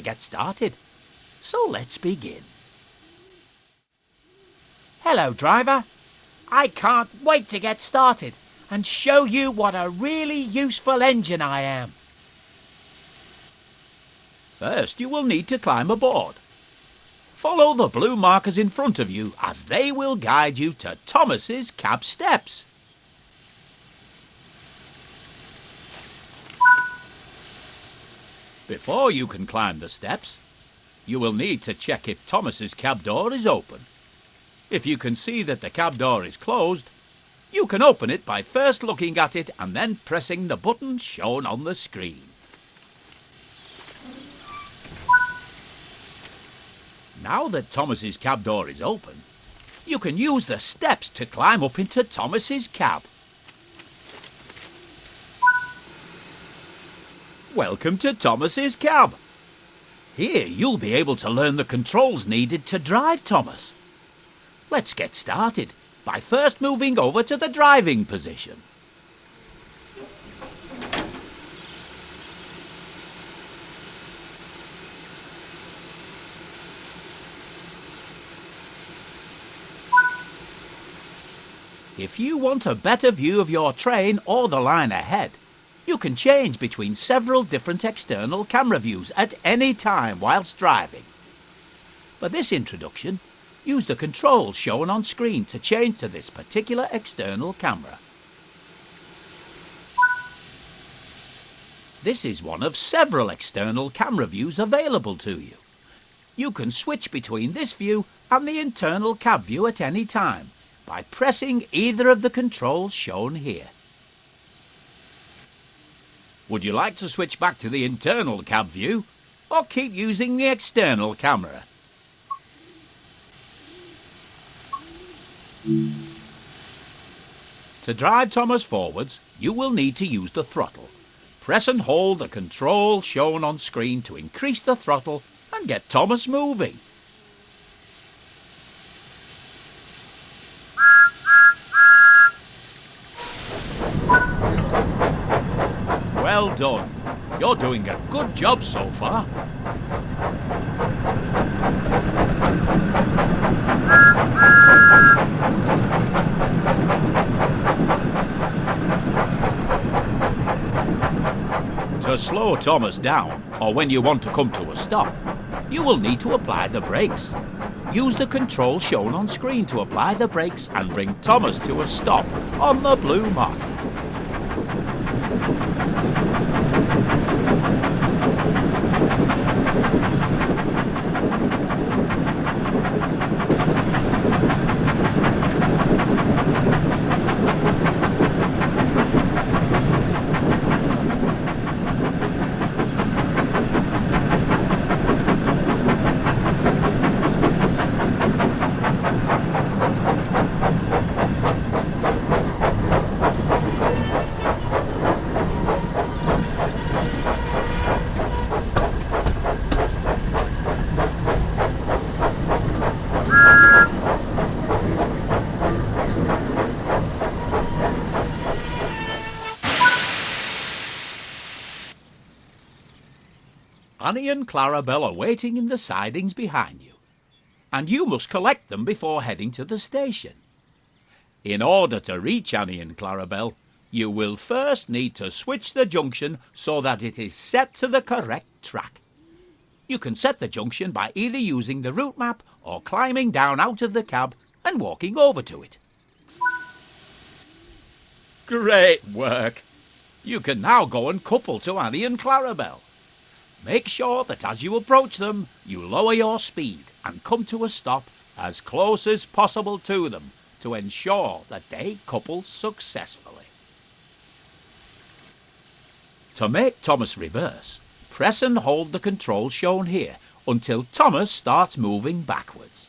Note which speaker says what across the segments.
Speaker 1: get started. So let's begin. Hello, driver. I can't wait to get started and show you what a really useful engine I am. First, you will need to climb aboard. Follow the blue markers in front of you as they will guide you to Thomas's cab steps. Before you can climb the steps, you will need to check if Thomas's cab door is open. If you can see that the cab door is closed, you can open it by first looking at it and then pressing the button shown on the screen. Now that Thomas's cab door is open, you can use the steps to climb up into Thomas's cab. Welcome to Thomas's cab. Here you'll be able to learn the controls needed to drive Thomas. Let's get started by first moving over to the driving position. If you want a better view of your train or the line ahead, you can change between several different external camera views at any time whilst driving. For this introduction, use the controls shown on screen to change to this particular external camera. This is one of several external camera views available to you. You can switch between this view and the internal cab view at any time by pressing either of the controls shown here. Would you like to switch back to the internal cab view or keep using the external camera? To drive Thomas forwards, you will need to use the throttle. Press and hold the control shown on screen to increase the throttle and get Thomas moving. Well done. You're doing a good job so far. To slow Thomas down, or when you want to come to a stop, you will need to apply the brakes. Use the control shown on screen to apply the brakes and bring Thomas to a stop on the blue marker. Annie and Clarabelle are waiting in the sidings behind you, and you must collect them before heading to the station. In order to reach Annie and Clarabelle, you will first need to switch the junction so that it is set to the correct track. You can set the junction by either using the route map or climbing down out of the cab and walking over to it. Great work! You can now go and couple to Annie and Clarabelle. Make sure that as you approach them, you lower your speed and come to a stop as close as possible to them to ensure that they couple successfully. To make Thomas reverse, press and hold the control shown here until Thomas starts moving backwards.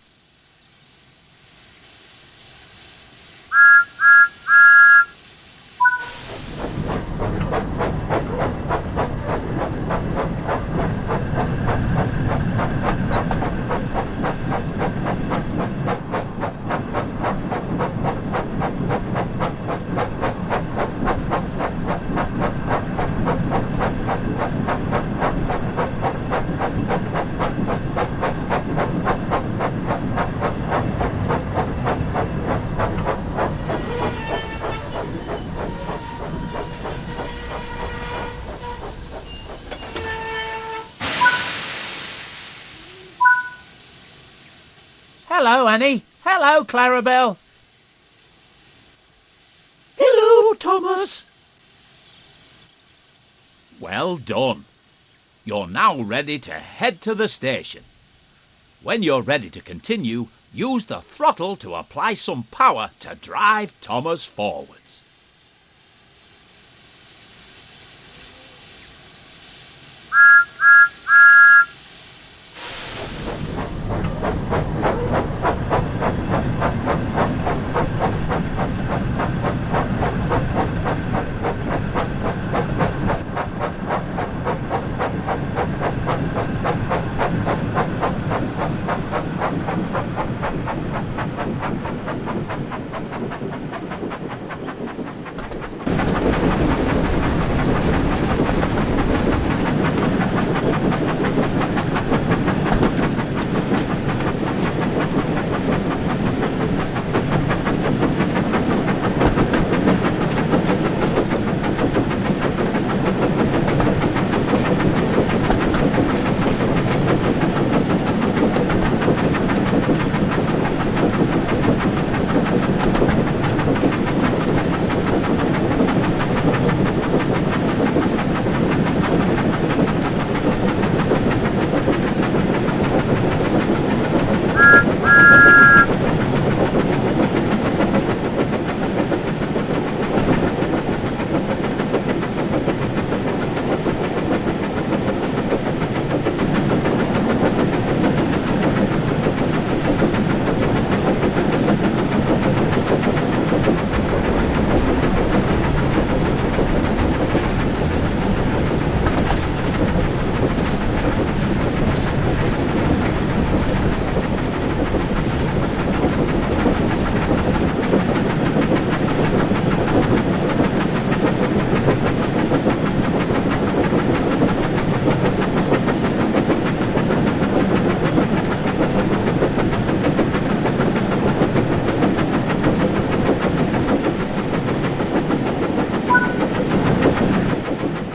Speaker 1: Hello, Annie. Hello, Clarabelle. Hello, Thomas. Well done. You're now ready to head to the station. When you're ready to continue, use the throttle to apply some power to drive Thomas forwards.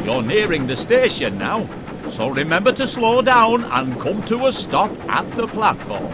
Speaker 1: You're nearing the station now, so remember to slow down and come to a stop at the platform.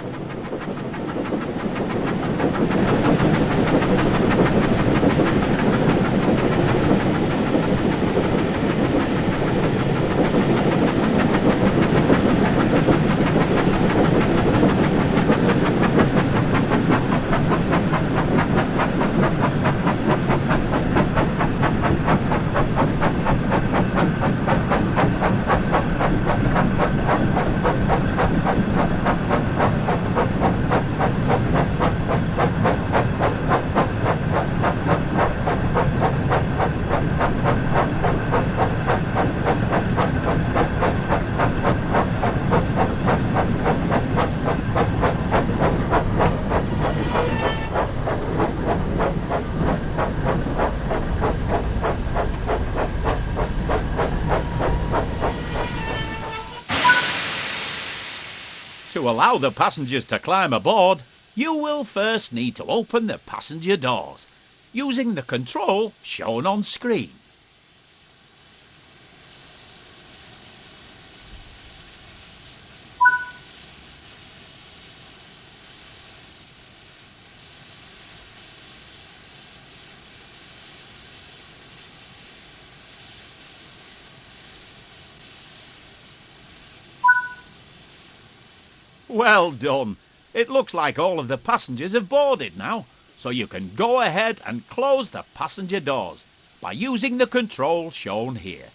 Speaker 1: To allow the passengers to climb aboard, you will first need to open the passenger doors, using the control shown on screen. Well done. It looks like all of the passengers have boarded now, so you can go ahead and close the passenger doors by using the control shown here.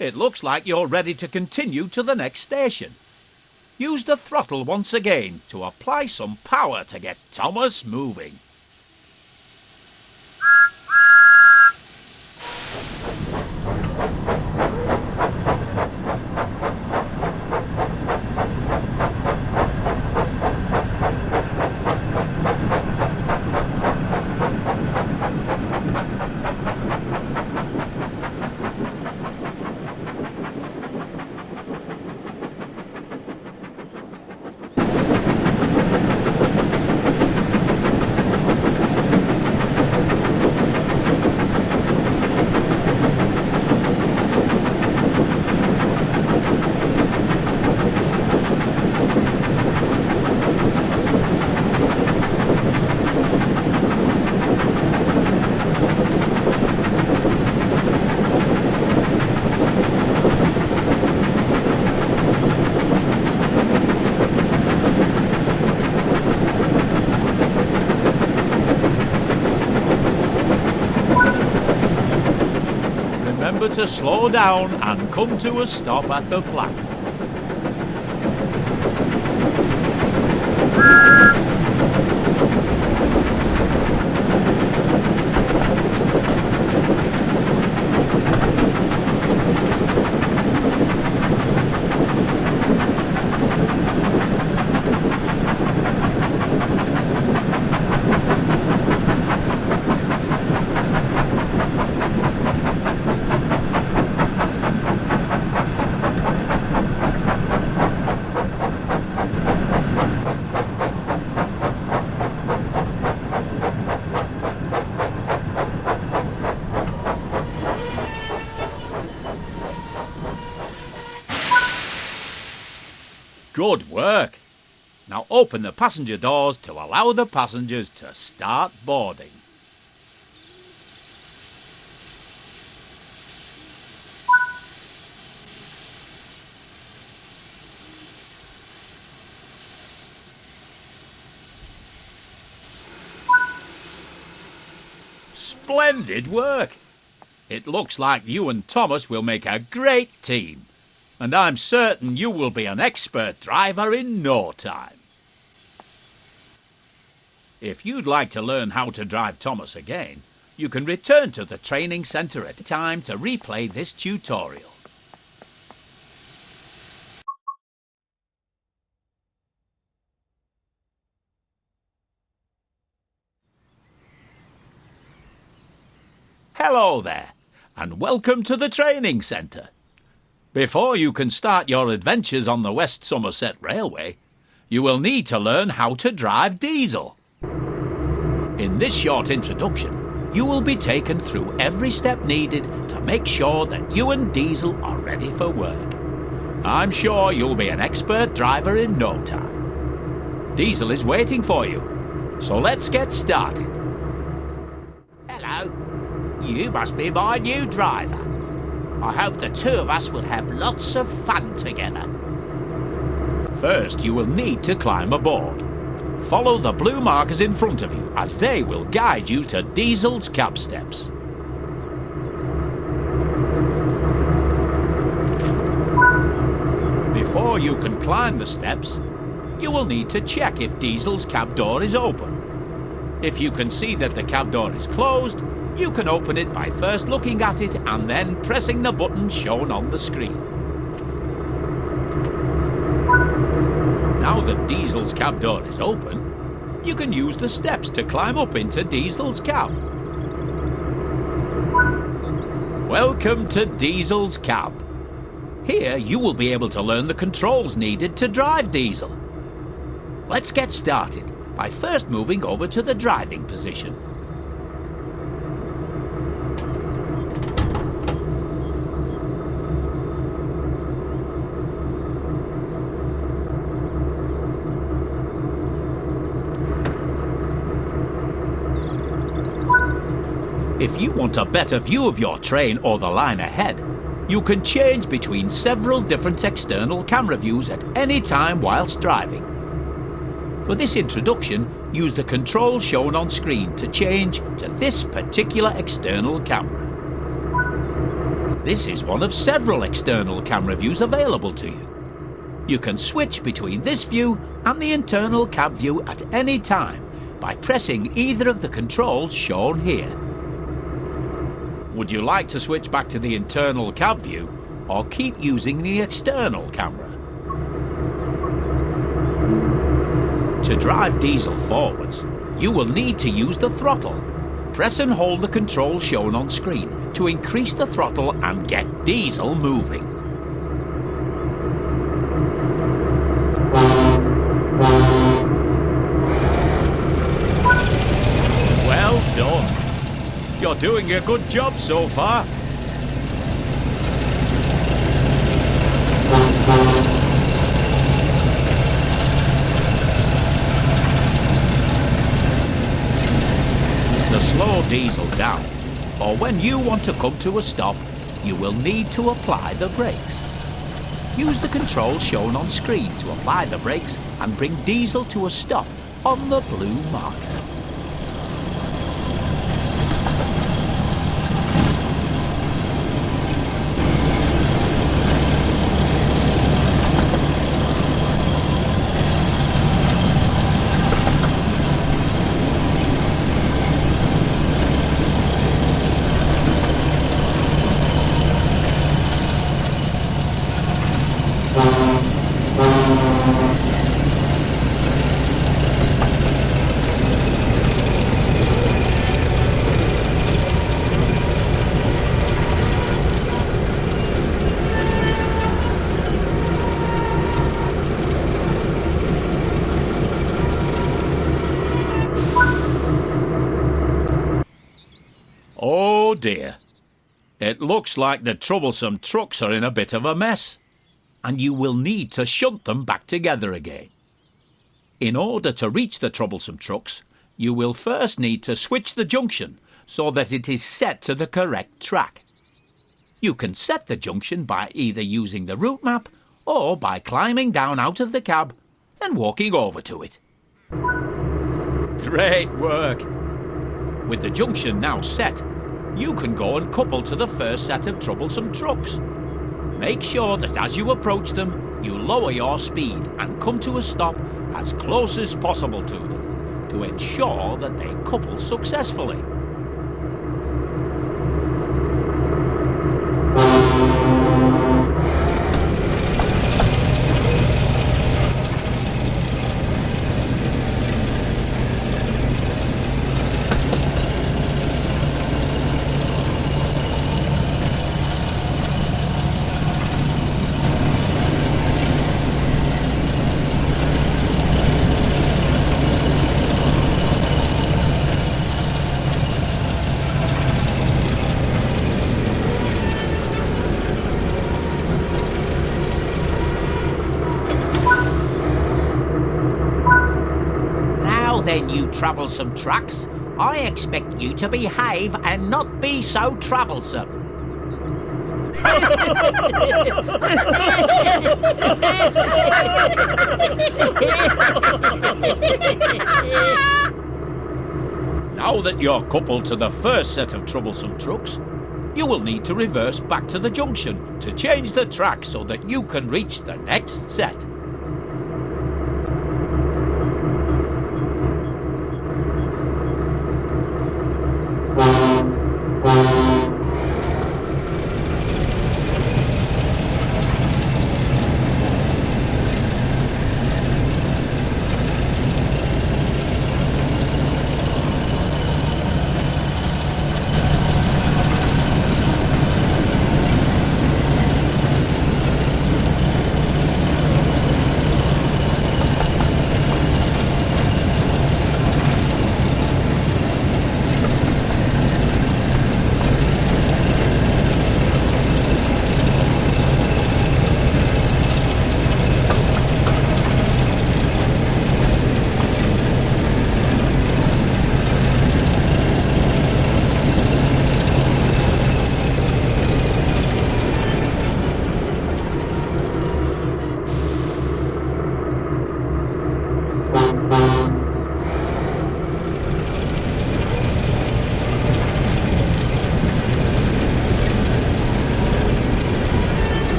Speaker 1: It looks like you're ready to continue to the next station. Use the throttle once again to apply some power to get Thomas moving. remember to slow down and come to a stop at the platform. Good work. Now open the passenger doors to allow the passengers to start boarding. Splendid work. It looks like you and Thomas will make a great team. And I'm certain you will be an expert driver in no time. If you'd like to learn how to drive Thomas again, you can return to the training centre at a time to replay this tutorial. Hello there, and welcome to the training centre. Before you can start your adventures on the West Somerset Railway, you will need to learn how to drive Diesel. In this short introduction, you will be taken through every step needed to make sure that you and Diesel are ready for work. I'm sure you'll be an expert driver in no time. Diesel is waiting for you, so let's get started. Hello, you must be my new driver. I hope the two of us will have lots of fun together. First, you will need to climb aboard. Follow the blue markers in front of you as they will guide you to Diesel's cab steps. Before you can climb the steps, you will need to check if Diesel's cab door is open. If you can see that the cab door is closed, you can open it by first looking at it and then pressing the button shown on the screen. Now that Diesel's cab door is open, you can use the steps to climb up into Diesel's cab. Welcome to Diesel's cab. Here you will be able to learn the controls needed to drive Diesel. Let's get started by first moving over to the driving position. If you want a better view of your train or the line ahead, you can change between several different external camera views at any time whilst driving. For this introduction, use the control shown on screen to change to this particular external camera. This is one of several external camera views available to you. You can switch between this view and the internal cab view at any time by pressing either of the controls shown here. Would you like to switch back to the internal cab view or keep using the external camera? To drive Diesel forwards, you will need to use the throttle. Press and hold the control shown on screen to increase the throttle and get Diesel moving. Well done. You're doing a good job so far. To slow Diesel down, or when you want to come to a stop, you will need to apply the brakes. Use the control shown on screen to apply the brakes and bring Diesel to a stop on the blue marker. dear. It looks like the troublesome trucks are in a bit of a mess, and you will need to shunt them back together again. In order to reach the troublesome trucks, you will first need to switch the junction so that it is set to the correct track. You can set the junction by either using the route map or by climbing down out of the cab and walking over to it. Great work! With the junction now set, you can go and couple to the first set of troublesome trucks. Make sure that as you approach them, you lower your speed and come to a stop as close as possible to them to ensure that they couple successfully. Then, you troublesome trucks, I expect you to behave and not be so troublesome. Now that you're coupled to the first set of troublesome trucks, you will need to reverse back to the junction to change the track so that you can reach the next set.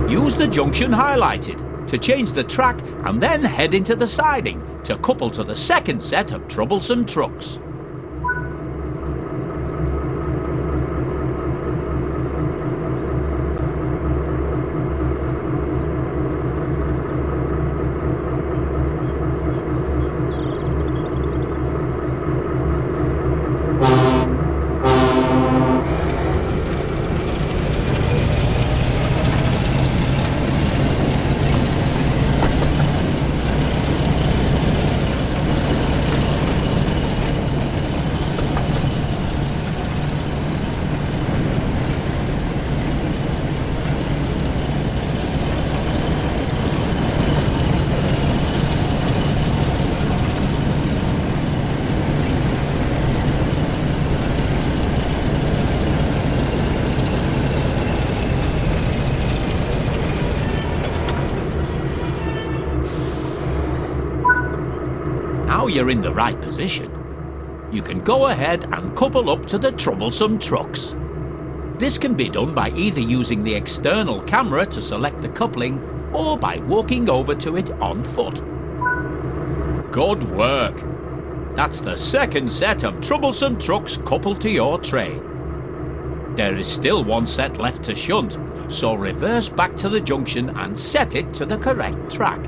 Speaker 1: Use the junction highlighted to change the track and then head into the siding to couple to the second set of troublesome trucks. Now you're in the right position, you can go ahead and couple up to the troublesome trucks. This can be done by either using the external camera to select the coupling or by walking over to it on foot. Good work! That's the second set of troublesome trucks coupled to your train. There is still one set left to shunt, so reverse back to the junction and set it to the correct track.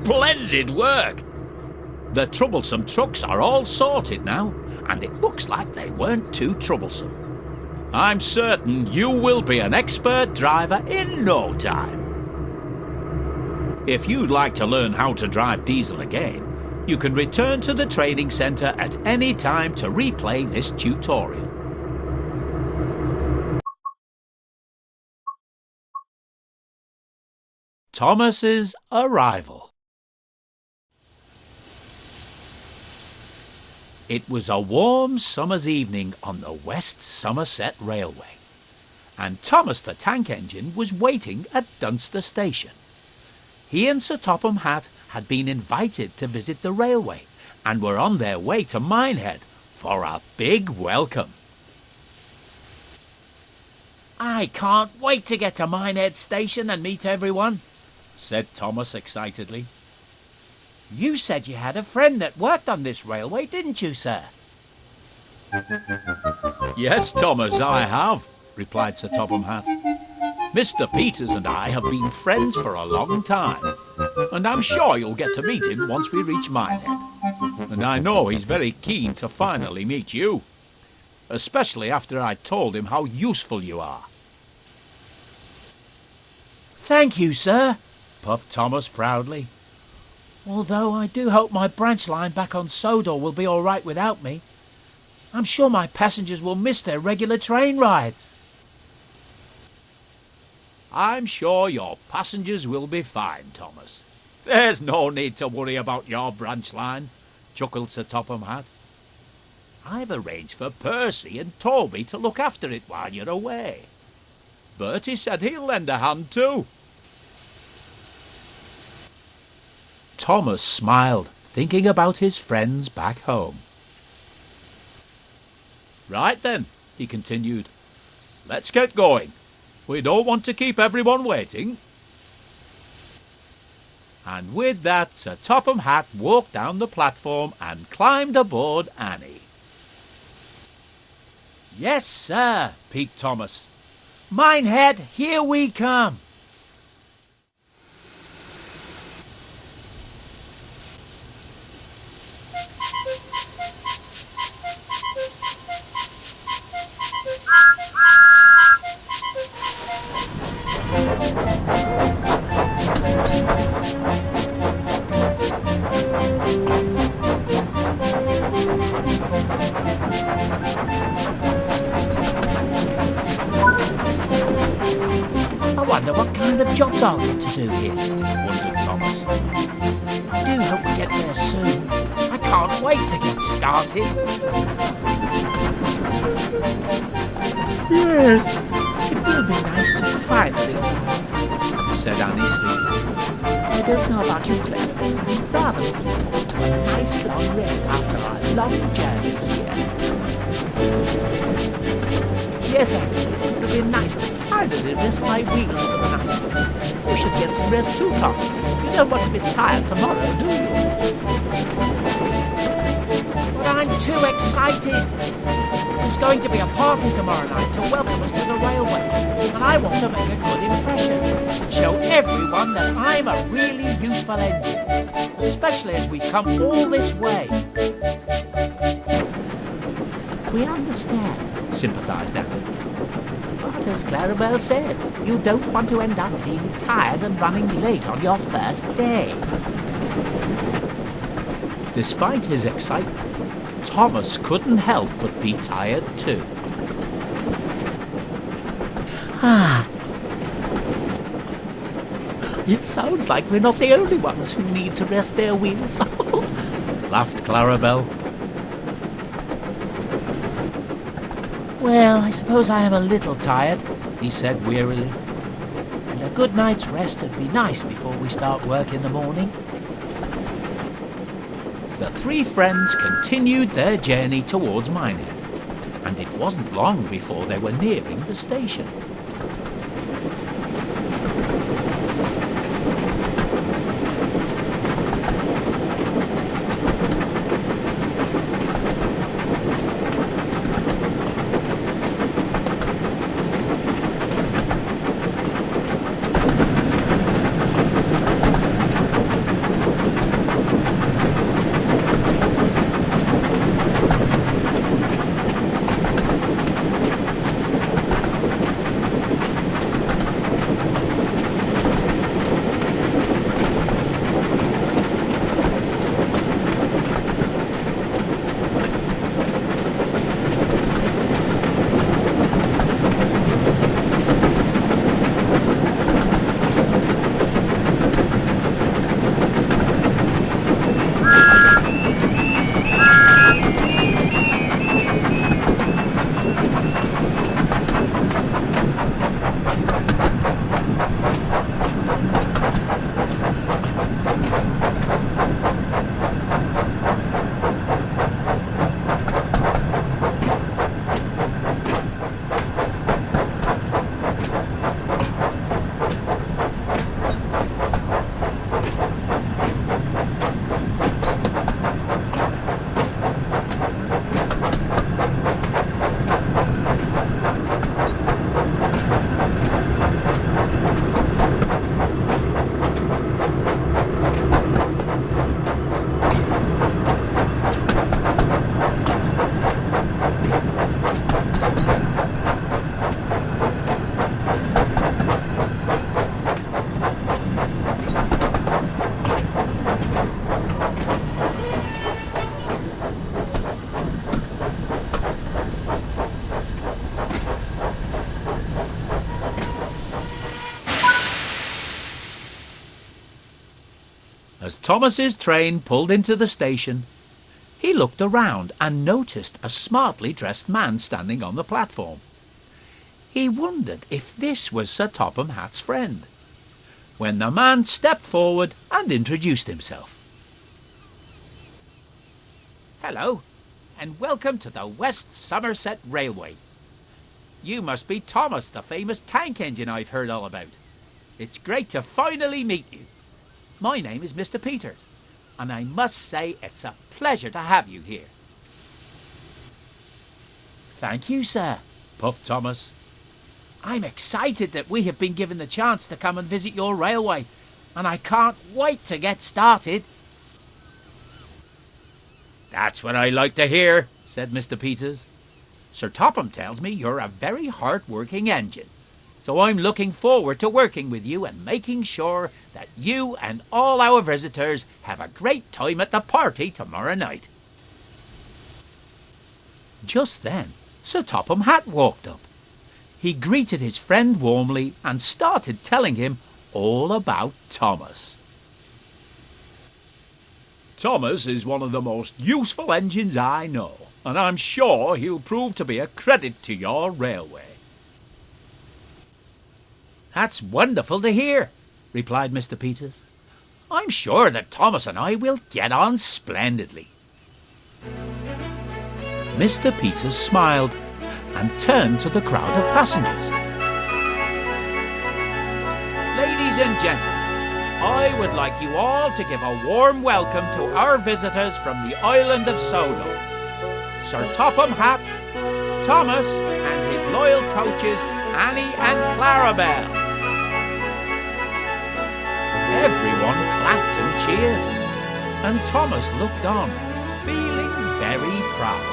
Speaker 1: Splendid work! The troublesome trucks are all sorted now, and it looks like they weren't too troublesome. I'm certain you will be an expert driver in no time. If you'd like to learn how to drive Diesel again, you can return to the training centre at any time to replay this tutorial. Thomas's arrival. It was a warm summer's evening on the West Somerset Railway, and Thomas the Tank Engine was waiting at Dunster Station. He and Sir Topham Hatt had been invited to visit the railway and were on their way to Minehead for a big welcome. "I can't wait to get to Minehead Station and meet everyone," said Thomas excitedly. "You said you had a friend that worked on this railway, didn't you, sir?" "Yes, Thomas, I have," replied Sir Topham Hatt. "Mr. Peters and I have been friends for a long time, and I'm sure you'll get to meet him once we reach Minehead. And I know he's very keen to finally meet you, especially after I told him how useful you are." "Thank you, sir," puffed Thomas proudly. "Although I do hope my branch line back on Sodor will be all right without me. I'm sure my passengers will miss their regular train rides." "I'm sure your passengers will be fine, Thomas. There's no need to worry about your branch line," chuckled Sir Topham Hatt. "I've arranged for Percy and Toby to look after it while you're away. Bertie said he'll lend a hand too." Thomas smiled, thinking about his friends back home. "Right then," he continued, "let's get going. We don't want to keep everyone waiting." And with that, Sir Topham Hatt walked down the platform and climbed aboard Annie. "Yes, sir," peeped Thomas. "Minehead, here we come." "I wonder what kind of jobs I'll get to do here," wondered Thomas. "I do hope we get there soon. I can't wait to get started." "Yes, it will be nice to finally arrive," said Annie sleepily. "I don't know about you, Claire, but I'm rather looking forward to a nice long rest after our long journey here." "Yes, Annie, it'll be nice to finally rest my wheels for the night. You should get some rest too, Thomas. You don't want to be tired tomorrow, do you?" "But I'm too excited. There's going to be a party tomorrow night to welcome us to the railway, and I want to make a good impression and show everyone that I'm a really useful engine, especially as we've come all this way." "We understand," sympathised Annie. "But as Clarabelle said, you don't want to end up being tired and running late on your first day." Despite his excitement, Thomas couldn't help but be tired too. "It sounds like we're not the only ones who need to rest their wheels," laughed Clarabelle. "Well, I suppose I am a little tired," he said wearily. "And a good night's rest would be nice before we start work in the morning." The three friends continued their journey towards Minehead, and it wasn't long before they were nearing the station. As Thomas's train pulled into the station, he looked around and noticed a smartly dressed man standing on the platform. He wondered if this was Sir Topham Hatt's friend, when the man stepped forward and introduced himself. "Hello, and welcome to the West Somerset Railway. You must be Thomas, the famous tank engine I've heard all about. It's great to finally meet you. My name is Mr. Peters, and I must say it's a pleasure to have you here." "Thank you, sir," puffed Thomas. "I'm excited that we have been given the chance to come and visit your railway, and I can't wait to get started." "That's what I like to hear," said Mr. Peters. "Sir Topham tells me you're a very hard-working engine, so I'm looking forward to working with you and making sure that you and all our visitors have a great time at the party tomorrow night." Just then, Sir Topham Hatt walked up. He greeted his friend warmly and started telling him all about Thomas. "Thomas is one of the most useful engines I know, and I'm sure he'll prove to be a credit to your railway." "That's wonderful to hear," replied Mr. Peters. "I'm sure that Thomas and I will get on splendidly." Mr. Peters smiled and turned to the crowd of passengers. "Ladies and gentlemen, I would like you all to give a warm welcome to our visitors from the island of Sodor, Sir Topham Hatt, Thomas, and his loyal coaches, Annie and Clarabelle." Everyone clapped and cheered, and Thomas looked on, feeling very proud.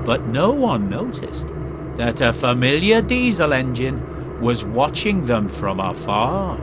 Speaker 1: But no one noticed that a familiar diesel engine was watching them from afar.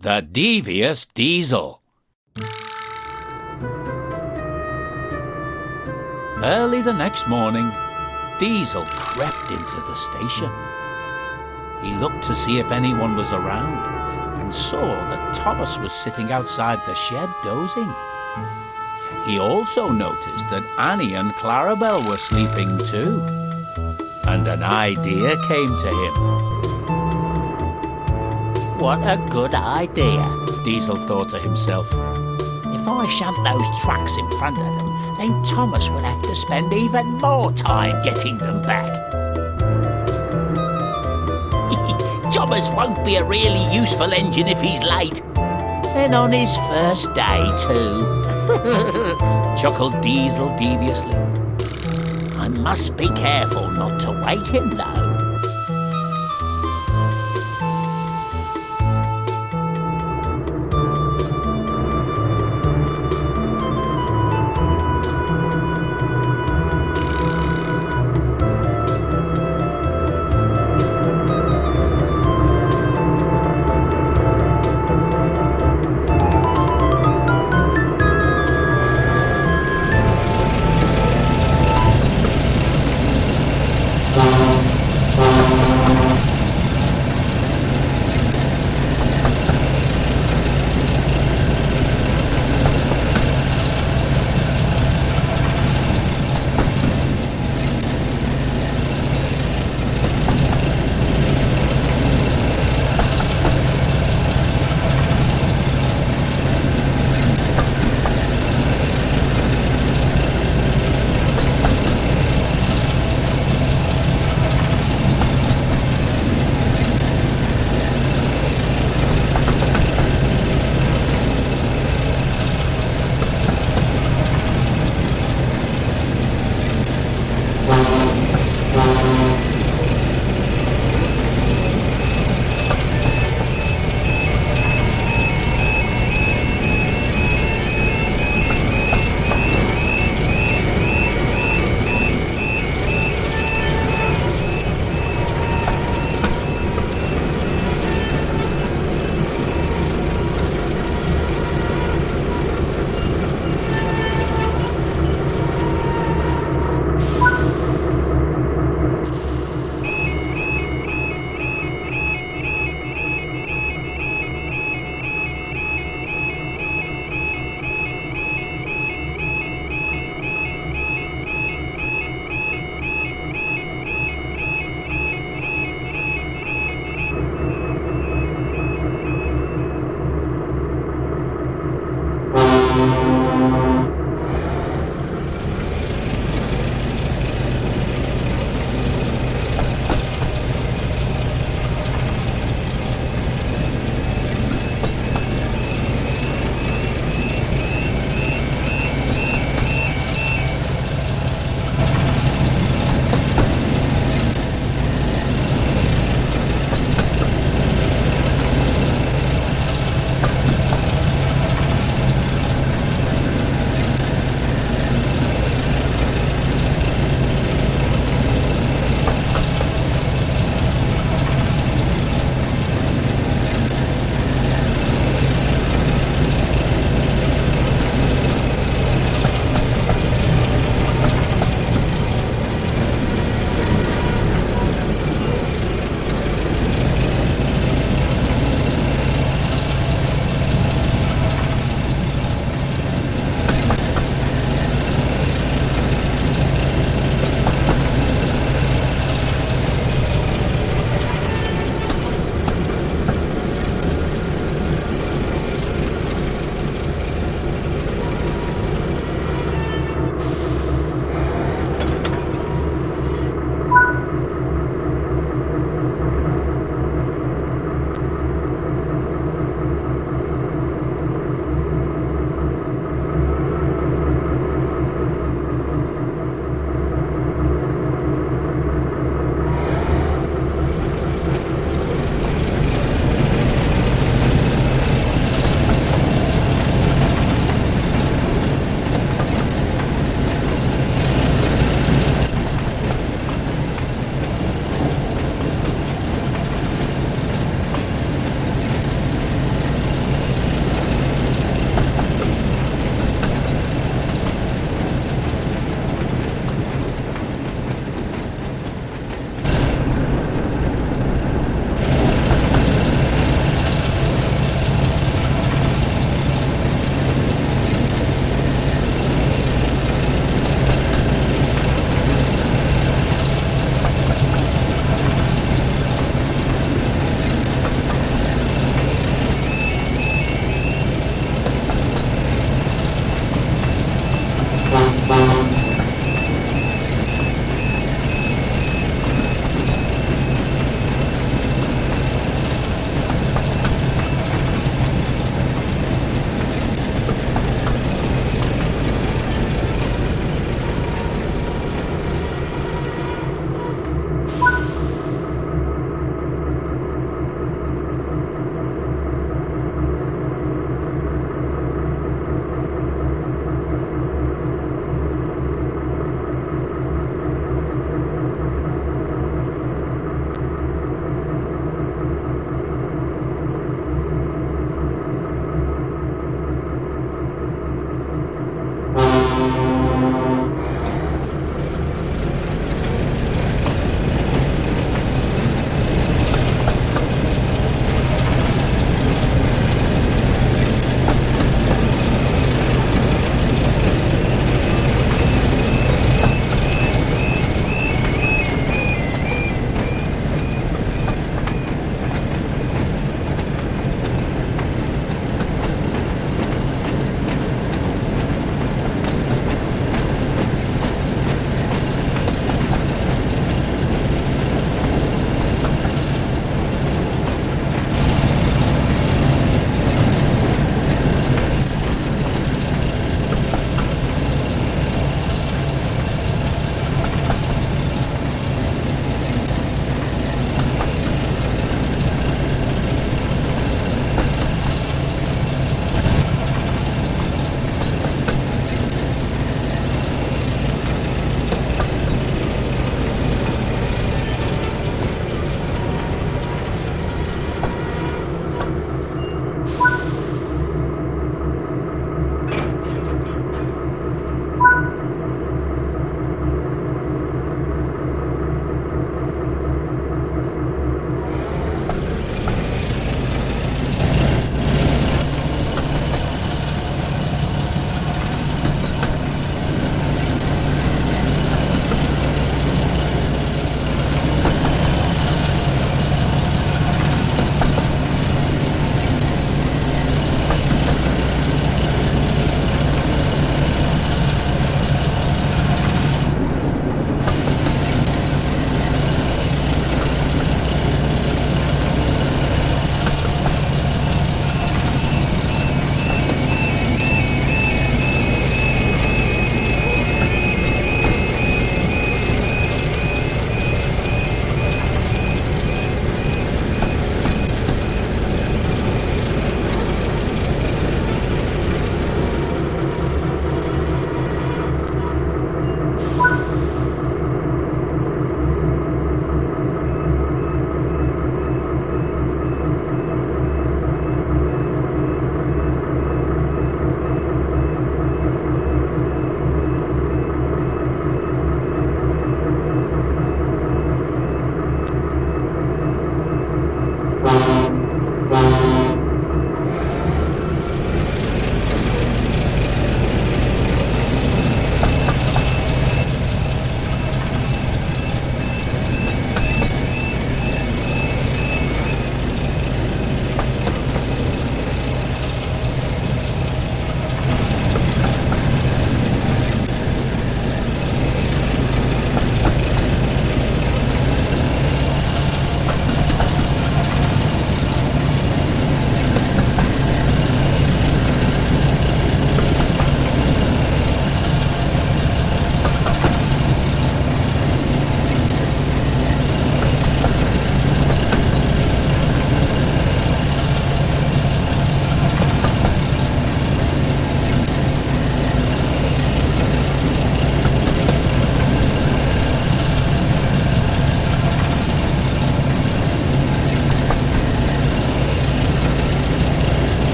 Speaker 1: The Devious Diesel. Early the next morning, Diesel crept into the station. He looked to see if anyone was around and saw that Thomas was sitting outside the shed dozing. He also noticed that Annie and Clarabelle were sleeping too, and an idea came to him. "What a good idea," Diesel thought to himself. "If I shunt those trucks in front of them, then Thomas will have to spend even more time getting them back. Thomas won't be a really useful engine if he's late. And on his first day, too." Chuckled Diesel deviously. "I must be careful not to wake him, though."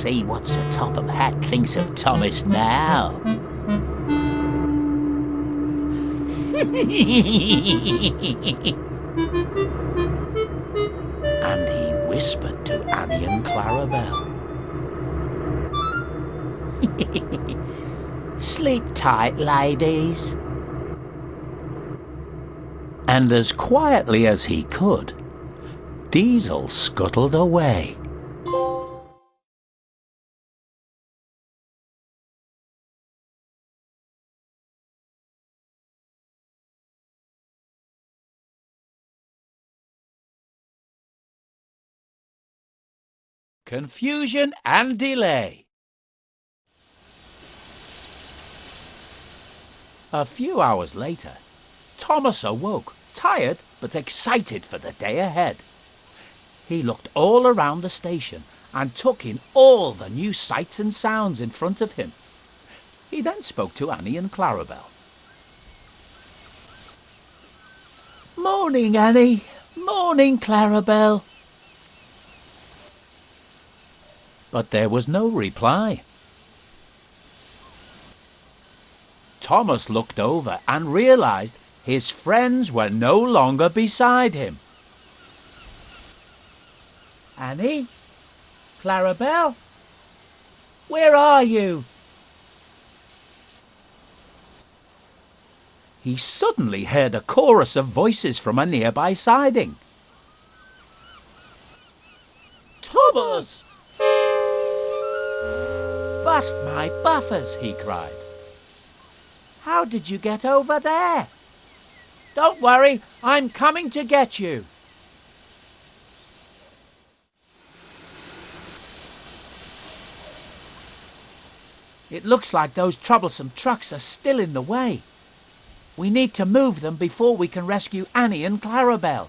Speaker 1: see what Sir Topham Hatt thinks of Thomas now. And he whispered to Annie and Clarabelle. Sleep tight, ladies. And as quietly as he could, Diesel scuttled away. Confusion and delay. A few hours later, Thomas awoke, tired but excited for the day ahead. He looked all around the station and took in all the new sights and sounds in front of him. He then spoke to Annie and Clarabelle. Morning, Annie. Morning, Clarabelle. But there was no reply. Thomas looked over and realized his friends were no longer beside him. Annie? Clarabelle? Where are you? He suddenly heard a chorus of voices from a nearby siding. Thomas! Bust my buffers, he cried. How did you get over there? Don't worry, I'm coming to get you. It looks like those troublesome trucks are still in the way. We need to move them before we can rescue Annie and Clarabelle.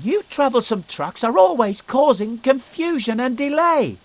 Speaker 1: You troublesome trucks are always causing confusion and delay.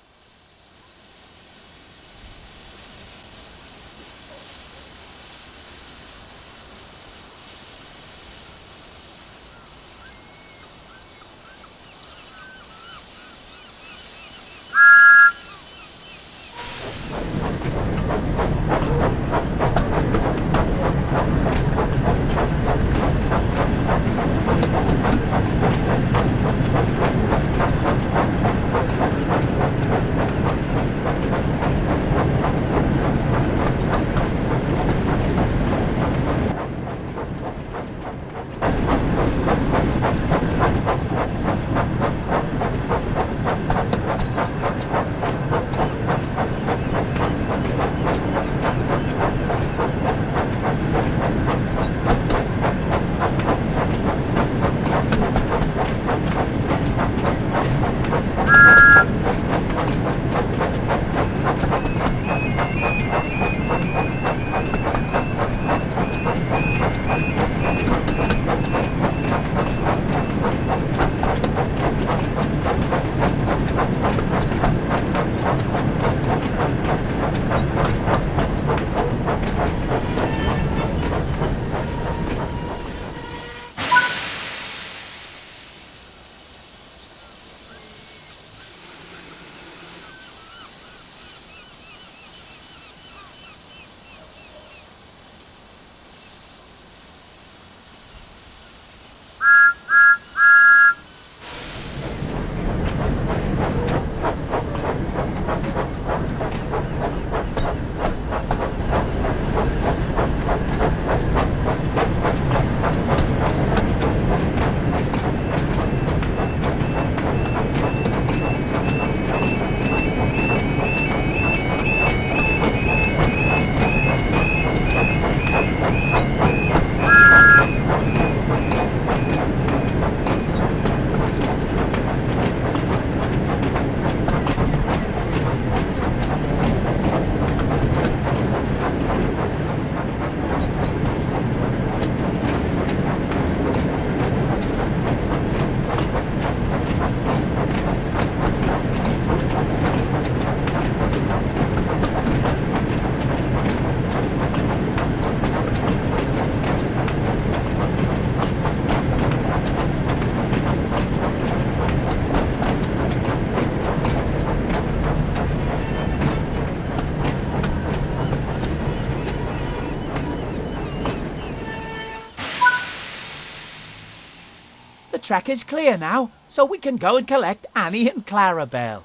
Speaker 1: track is clear now, so we can go and collect Annie and Clarabelle.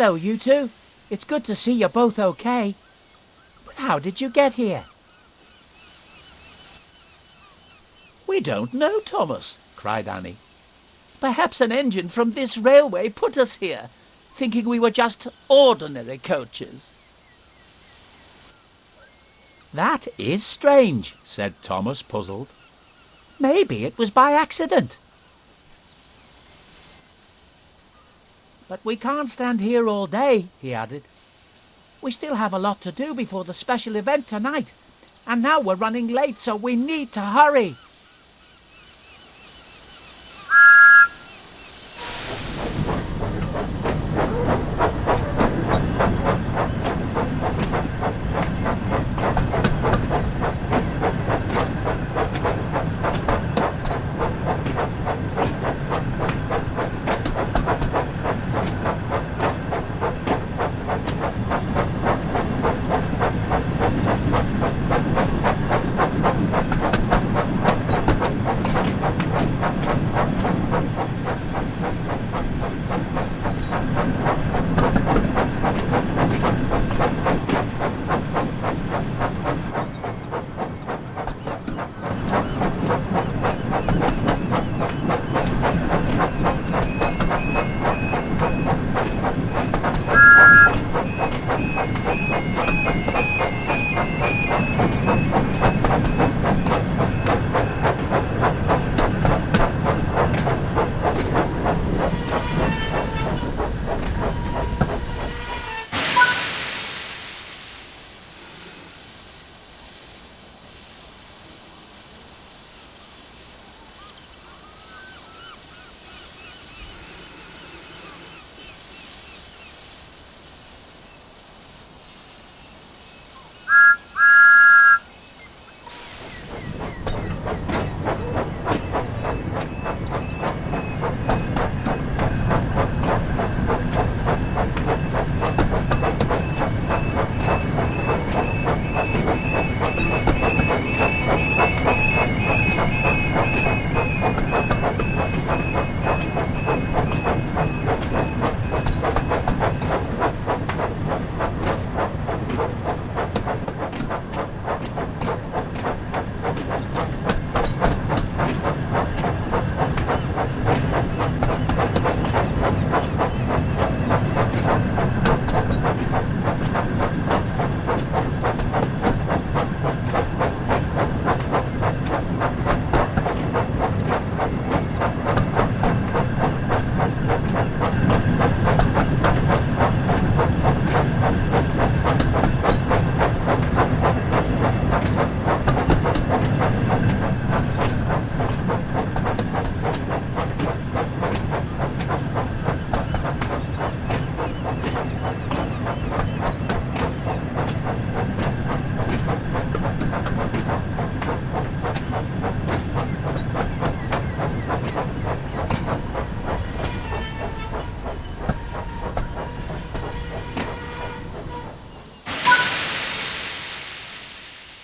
Speaker 1: Hello, you two. It's good to see you're both okay. But how did you get here? We don't know, Thomas, cried Annie. Perhaps an engine from this railway put us here, thinking we were just ordinary coaches. That is strange, said Thomas, puzzled. Maybe it was by accident. But we can't stand here all day, he added. We still have a lot to do before the special event tonight, and now we're running late, so we need to hurry.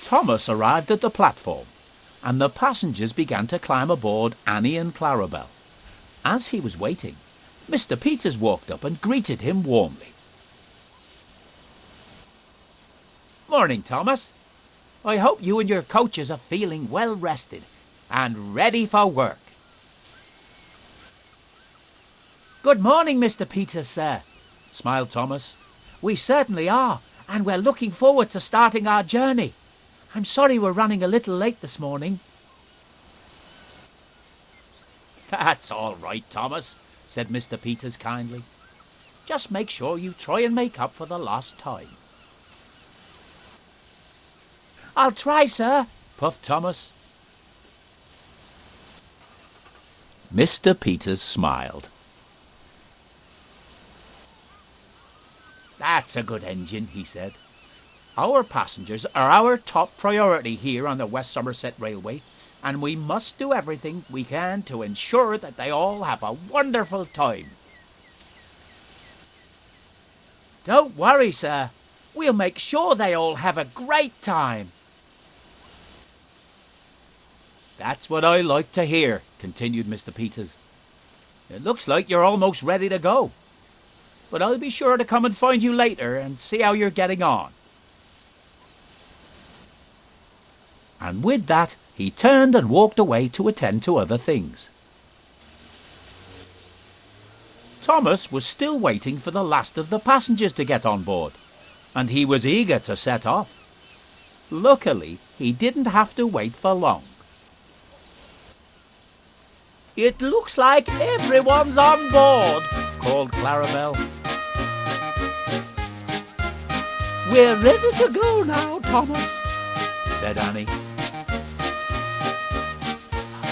Speaker 1: Thomas arrived at the platform, and the passengers began to climb aboard Annie and Clarabel. As he was waiting, Mr. Peters walked up and greeted him warmly. "Morning, Thomas. I hope you and your coaches are feeling well rested and ready for work." "Good morning, Mr. Peters, sir," smiled Thomas. "We certainly are, and we're looking forward to starting our journey. I'm sorry we're running a little late this morning." "That's all right, Thomas," said Mr. Peters kindly. "Just make sure you try and make up for the lost time." "I'll try, sir," puffed Thomas. Mr. Peters smiled. "That's a good engine," he said. "Our passengers are our top priority here on the West Somerset Railway, and we must do everything we can to ensure that they all have a wonderful time." "Don't worry, sir. We'll make sure they all have a great time." "That's what I like to hear," continued Mr. Peters. "It looks like you're almost ready to go. But I'll be sure to come and find you later and see how you're getting on." And with that, he turned and walked away to attend to other things. Thomas was still waiting for the last of the passengers to get on board, and he was eager to set off. Luckily, he didn't have to wait for long. "It looks like everyone's on board," called Clarabel. "We're ready to go now, Thomas," said Annie.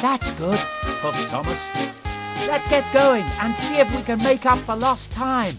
Speaker 1: "That's good," puffed Thomas. "Let's get going and see if we can make up for lost time."